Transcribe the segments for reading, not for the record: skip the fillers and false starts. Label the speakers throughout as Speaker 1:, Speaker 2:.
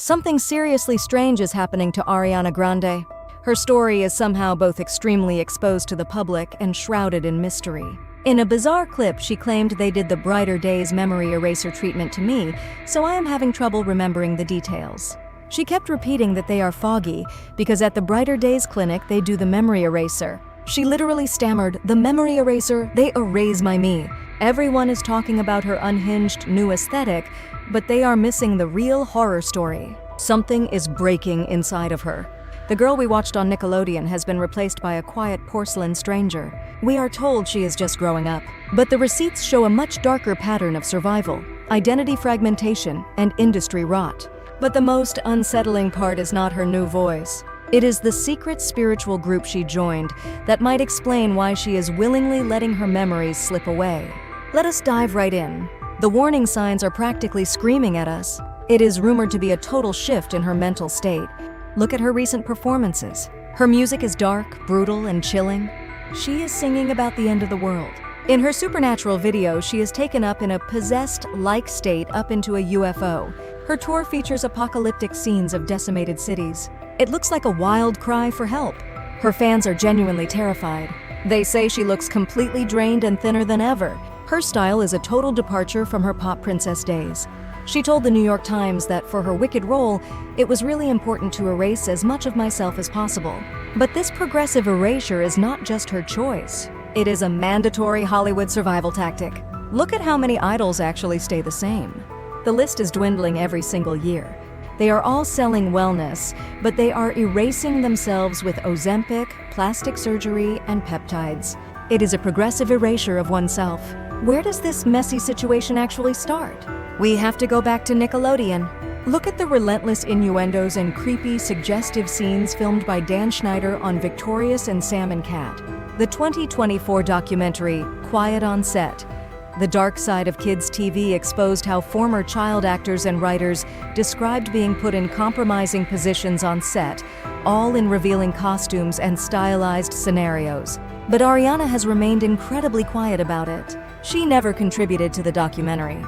Speaker 1: Something seriously strange is happening to Ariana Grande. Her story is somehow both extremely exposed to the public and shrouded in mystery. In a bizarre clip, she claimed they did the Brighter Days memory eraser treatment to me, so I am having trouble remembering the details. She kept repeating that they are foggy, because at the Brighter Days clinic they do the memory eraser. She literally stammered, "The memory eraser, they erase my me." Everyone is talking about her unhinged new aesthetic, but they are missing the real horror story. Something is breaking inside of her. The girl we watched on Nickelodeon has been replaced by a quiet porcelain stranger. We are told she is just growing up, but the receipts show a much darker pattern of survival, identity fragmentation, and industry rot. But the most unsettling part is not her new voice. It is the secret spiritual group she joined that might explain why she is willingly letting her memories slip away. Let us dive right in. The warning signs are practically screaming at us. It is rumored to be a total shift in her mental state. Look at her recent performances. Her music is dark, brutal, and chilling. She is singing about the end of the world. In her supernatural video, she is taken up in a possessed-like state up into a UFO. Her tour features apocalyptic scenes of decimated cities. It looks like a wild cry for help. Her fans are genuinely terrified. They say she looks completely drained and thinner than ever. Her style is a total departure from her pop princess days. She told the New York Times that for her Wicked role, it was really important to erase as much of myself as possible. But this progressive erasure is not just her choice. It is a mandatory Hollywood survival tactic. Look at how many idols actually stay the same. The list is dwindling every single year. They are all selling wellness, but they are erasing themselves with Ozempic, plastic surgery, and peptides. It is a progressive erasure of oneself. Where does this messy situation actually start? We have to go back to Nickelodeon. Look at the relentless innuendos and creepy, suggestive scenes filmed by Dan Schneider on Victorious and Sam and Cat. The 2024 documentary, Quiet on Set, The Dark Side of Kids TV, exposed how former child actors and writers described being put in compromising positions on set, all in revealing costumes and stylized scenarios. But Ariana has remained incredibly quiet about it. She never contributed to the documentary.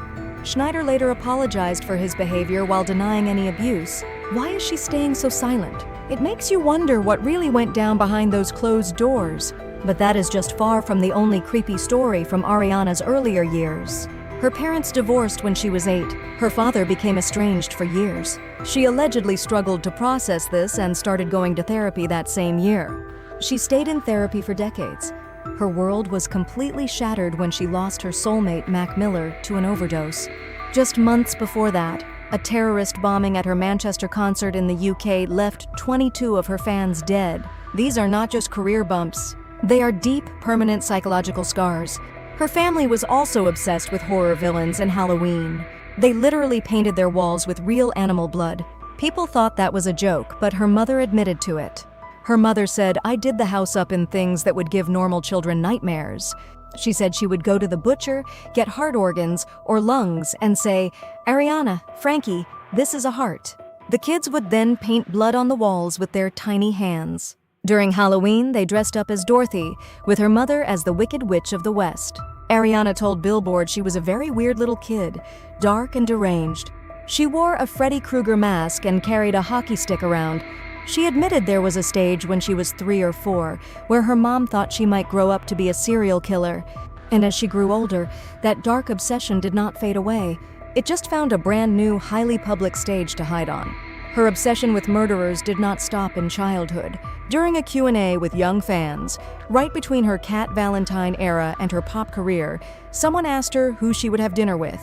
Speaker 1: Schneider later apologized for his behavior while denying any abuse. Why is she staying so silent? It makes you wonder what really went down behind those closed doors. But that is just far from the only creepy story from Ariana's earlier years. Her parents divorced when she was 8. Her father became estranged for years. She allegedly struggled to process this and started going to therapy that same year. She stayed in therapy for decades. Her world was completely shattered when she lost her soulmate, Mac Miller, to an overdose. Just months before that, a terrorist bombing at her Manchester concert in the UK left 22 of her fans dead. These are not just career bumps. They are deep, permanent psychological scars. Her family was also obsessed with horror villains and Halloween. They literally painted their walls with real animal blood. People thought that was a joke, but her mother admitted to it. Her mother said, "I did the house up in things that would give normal children nightmares." She said she would go to the butcher, get heart organs or lungs, and say, "Ariana, Frankie, this is a heart." The kids would then paint blood on the walls with their tiny hands. During Halloween, they dressed up as Dorothy, with her mother as the Wicked Witch of the West. Ariana told Billboard she was a very weird little kid, dark and deranged. She wore a Freddy Krueger mask and carried a hockey stick around. She admitted there was a stage when she was 3 or 4 where her mom thought she might grow up to be a serial killer. And as she grew older, that dark obsession did not fade away. It just found a brand new, highly public stage to hide on. Her obsession with murderers did not stop in childhood. During a Q&A with young fans, right between her Cat Valentine era and her pop career, someone asked her who she would have dinner with.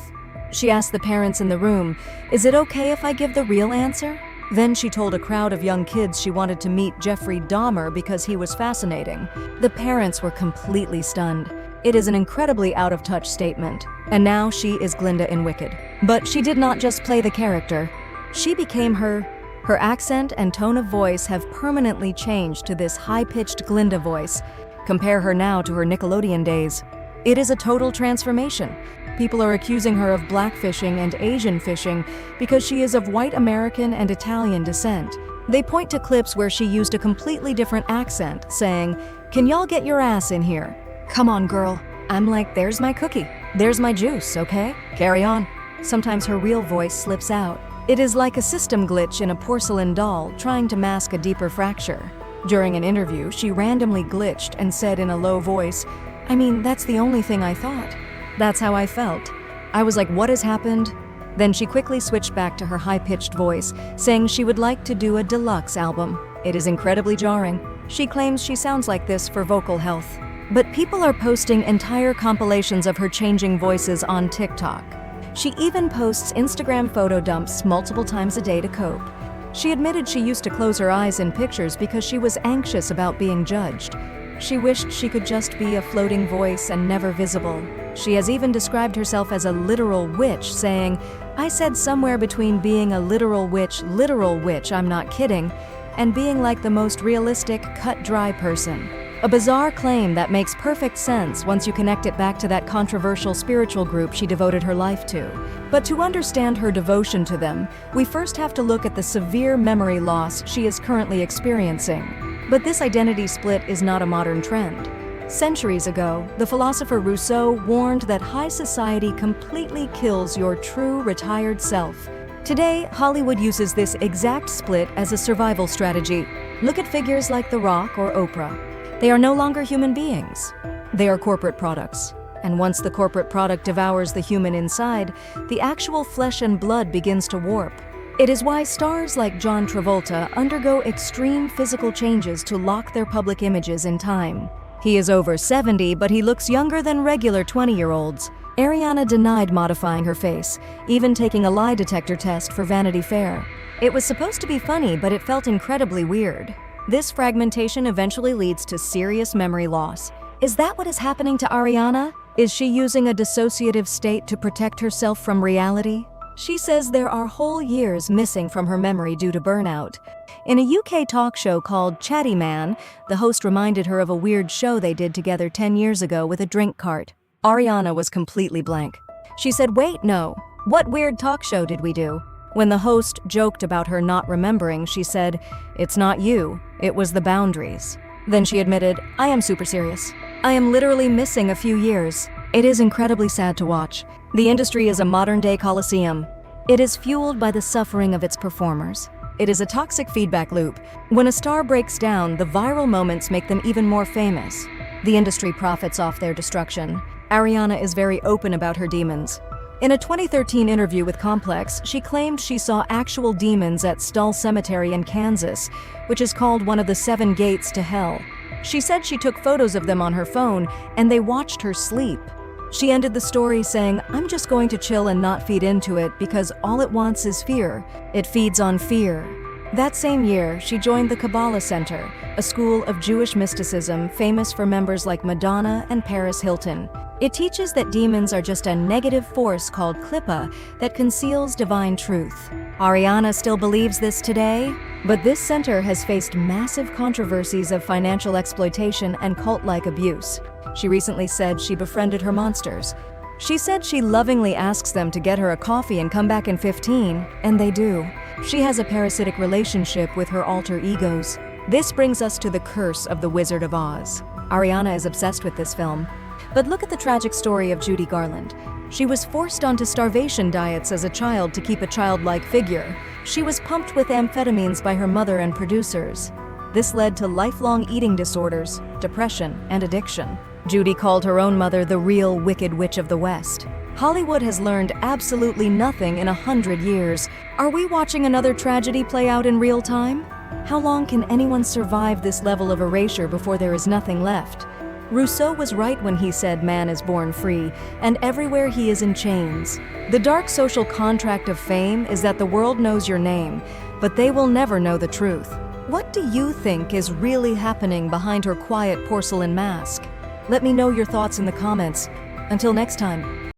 Speaker 1: She asked the parents in the room, "Is it okay if I give the real answer?" Then she told a crowd of young kids she wanted to meet Jeffrey Dahmer because he was fascinating. The parents were completely stunned. It is an incredibly out-of-touch statement. And now she is Glinda in Wicked. But she did not just play the character. She became her. Her accent and tone of voice have permanently changed to this high-pitched Glinda voice. Compare her now to her Nickelodeon days. It is a total transformation. People are accusing her of blackfishing and Asian fishing because she is of white American and Italian descent. They point to clips where she used a completely different accent, saying, "Can y'all get your ass in here? Come on, girl." I'm like, "There's my cookie. There's my juice, okay? Carry on." Sometimes her real voice slips out. It is like a system glitch in a porcelain doll trying to mask a deeper fracture. During an interview, she randomly glitched and said in a low voice, "I mean, that's the only thing I thought. That's how I felt. I was like, what has happened?" Then she quickly switched back to her high-pitched voice, saying she would like to do a deluxe album. It is incredibly jarring. She claims she sounds like this for vocal health. But people are posting entire compilations of her changing voices on TikTok. She even posts Instagram photo dumps multiple times a day to cope. She admitted she used to close her eyes in pictures because she was anxious about being judged. She wished she could just be a floating voice and never visible. She has even described herself as a literal witch, saying, "I said somewhere between being a literal witch, I'm not kidding, and being like the most realistic, cut-dry person." A bizarre claim that makes perfect sense once you connect it back to that controversial spiritual group she devoted her life to. But to understand her devotion to them, we first have to look at the severe memory loss she is currently experiencing. But this identity split is not a modern trend. Centuries ago, the philosopher Rousseau warned that high society completely kills your true retired self. Today, Hollywood uses this exact split as a survival strategy. Look at figures like The Rock or Oprah. They are no longer human beings. They are corporate products. And once the corporate product devours the human inside, the actual flesh and blood begins to warp. It is why stars like John Travolta undergo extreme physical changes to lock their public images in time. He is over 70, but he looks younger than regular 20-year-olds. Ariana denied modifying her face, even taking a lie detector test for Vanity Fair. It was supposed to be funny, but it felt incredibly weird. This fragmentation eventually leads to serious memory loss. Is that what is happening to Ariana? Is she using a dissociative state to protect herself from reality? She says there are whole years missing from her memory due to burnout. In a UK talk show called Chatty Man, the host reminded her of a weird show they did together 10 years ago with a drink cart. Ariana was completely blank. She said, "Wait, no. What weird talk show did we do?" When the host joked about her not remembering, she said, "It's not you, it was the boundaries." Then she admitted, "I am super serious. I am literally missing a few years." It is incredibly sad to watch. The industry is a modern-day coliseum. It is fueled by the suffering of its performers. It is a toxic feedback loop. When a star breaks down, the viral moments make them even more famous. The industry profits off their destruction. Ariana is very open about her demons. In a 2013 interview with Complex, she claimed she saw actual demons at Stull Cemetery in Kansas, which is called one of the 7 gates to hell. She said she took photos of them on her phone, and they watched her sleep. She ended the story saying, "I'm just going to chill and not feed into it because all it wants is fear. It feeds on fear." That same year, she joined the Kabbalah Centre, a school of Jewish mysticism famous for members like Madonna and Paris Hilton. It teaches that demons are just a negative force called Klippa that conceals divine truth. Ariana still believes this today, but this center has faced massive controversies of financial exploitation and cult-like abuse. She recently said she befriended her monsters. She said she lovingly asks them to get her a coffee and come back in 15, and they do. She has a parasitic relationship with her alter egos. This brings us to the curse of the Wizard of Oz. Ariana is obsessed with this film. But look at the tragic story of Judy Garland. She was forced onto starvation diets as a child to keep a childlike figure. She was pumped with amphetamines by her mother and producers. This led to lifelong eating disorders, depression, and addiction. Judy called her own mother the real Wicked Witch of the West. Hollywood has learned absolutely nothing in 100 years. Are we watching another tragedy play out in real time? How long can anyone survive this level of erasure before there is nothing left? Rousseau was right when he said man is born free, and everywhere he is in chains. The dark social contract of fame is that the world knows your name, but they will never know the truth. What do you think is really happening behind her quiet porcelain mask? Let me know your thoughts in the comments. Until next time.